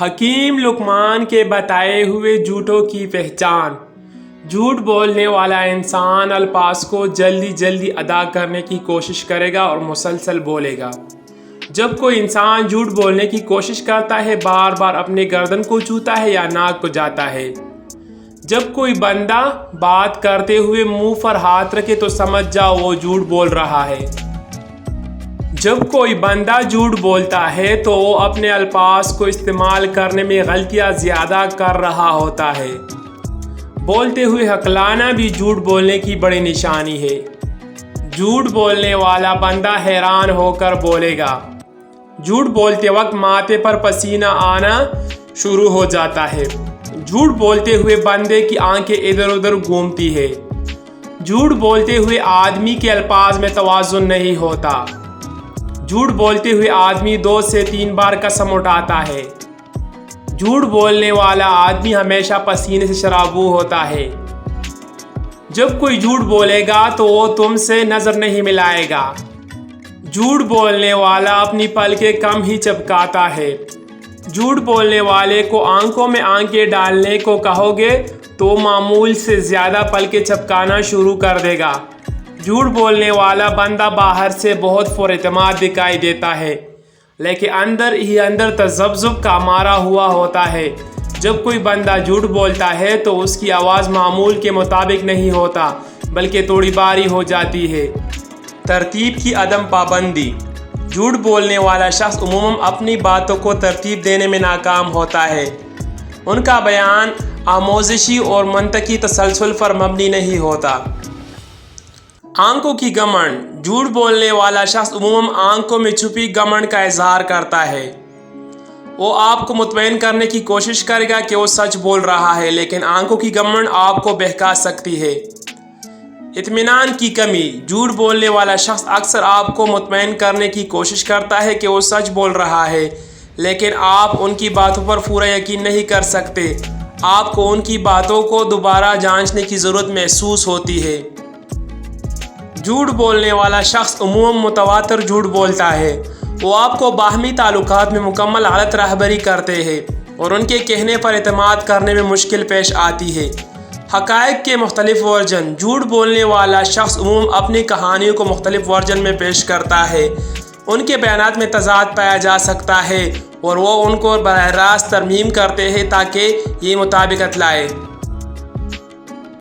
حکیم لقمان کے بتائے ہوئے جھوٹوں کی پہچان۔ جھوٹ بولنے والا انسان الفاظ کو جلدی جلدی ادا کرنے کی کوشش کرے گا اور مسلسل بولے گا۔ جب کوئی انسان جھوٹ بولنے کی کوشش کرتا ہے، بار بار اپنے گردن کو چھوتا ہے یا ناک کو جاتا ہے۔ جب کوئی بندہ بات کرتے ہوئے منہ پر ہاتھ رکھے تو سمجھ جاؤ وہ جھوٹ بول رہا ہے۔ جب کوئی بندہ جھوٹ بولتا ہے تو وہ اپنے الفاظ کو استعمال کرنے میں غلطیاں زیادہ کر رہا ہوتا ہے۔ بولتے ہوئے ہکلانا بھی جھوٹ بولنے کی بڑی نشانی ہے۔ جھوٹ بولنے والا بندہ حیران ہو کر بولے گا۔ جھوٹ بولتے وقت ماتھے پر پسینہ آنا شروع ہو جاتا ہے۔ جھوٹ بولتے ہوئے بندے کی آنکھیں ادھر ادھر گھومتی ہے۔ جھوٹ بولتے ہوئے آدمی کے الفاظ میں توازن نہیں ہوتا۔ جھوٹ بولتے ہوئے آدمی 2 سے 3 بار قسم اٹھاتا ہے۔ جھوٹ بولنے والا آدمی ہمیشہ پسینے سے شرابور ہوتا ہے۔ جب کوئی جھوٹ بولے گا تو وہ تم سے نظر نہیں ملائے گا۔ جھوٹ بولنے والا اپنی پلکیں کم ہی چپکاتا ہے۔ جھوٹ بولنے والے کو آنکھوں میں آنکھیں ڈالنے کو کہو گے تو معمول سے زیادہ پلکیں چپکانا شروع کر دے گا۔ جھوٹ بولنے والا بندہ باہر سے بہت پر اعتماد دکھائی دیتا ہے، لیکن اندر ہی اندر تذبذب کا مارا ہوا ہوتا ہے۔ جب کوئی بندہ جھوٹ بولتا ہے تو اس کی آواز معمول کے مطابق نہیں ہوتا، بلکہ تھوڑی بھاری ہو جاتی ہے۔ ترتیب کی عدم پابندی۔ جھوٹ بولنے والا شخص عموماً اپنی باتوں کو ترتیب دینے میں ناکام ہوتا ہے۔ ان کا بیان آموزشی اور منطقی تسلسل پر مبنی نہیں ہوتا۔ آنکھوں کی گھمنڈ۔ جھوٹ بولنے والا شخص عموماً آنکھوں میں چھپی گھمنڈ کا اظہار کرتا ہے۔ وہ آپ کو مطمئن کرنے کی کوشش کرے گا کہ وہ سچ بول رہا ہے، لیکن آنکھوں کی گھمنڈ آپ کو بہکا سکتی ہے۔ اطمینان کی کمی۔ جھوٹ بولنے والا شخص اکثر آپ کو مطمئن کرنے کی کوشش کرتا ہے کہ وہ سچ بول رہا ہے، لیکن آپ ان کی باتوں پر پورا یقین نہیں کر سکتے۔ آپ کو ان کی باتوں کو دوبارہ جانچنے کی ضرورت محسوس ہوتی ہے۔ جھوٹ بولنے والا شخص عموماً متواتر جھوٹ بولتا ہے۔ وہ آپ کو باہمی تعلقات میں مکمل غلط رہبری کرتے ہیں اور ان کے کہنے پر اعتماد کرنے میں مشکل پیش آتی ہے۔ حقائق کے مختلف ورژن۔ جھوٹ بولنے والا شخص عموماً اپنی کہانیوں کو مختلف ورژن میں پیش کرتا ہے۔ ان کے بیانات میں تضاد پایا جا سکتا ہے اور وہ ان کو براہ راست ترمیم کرتے ہیں تاکہ یہ مطابقت لائے۔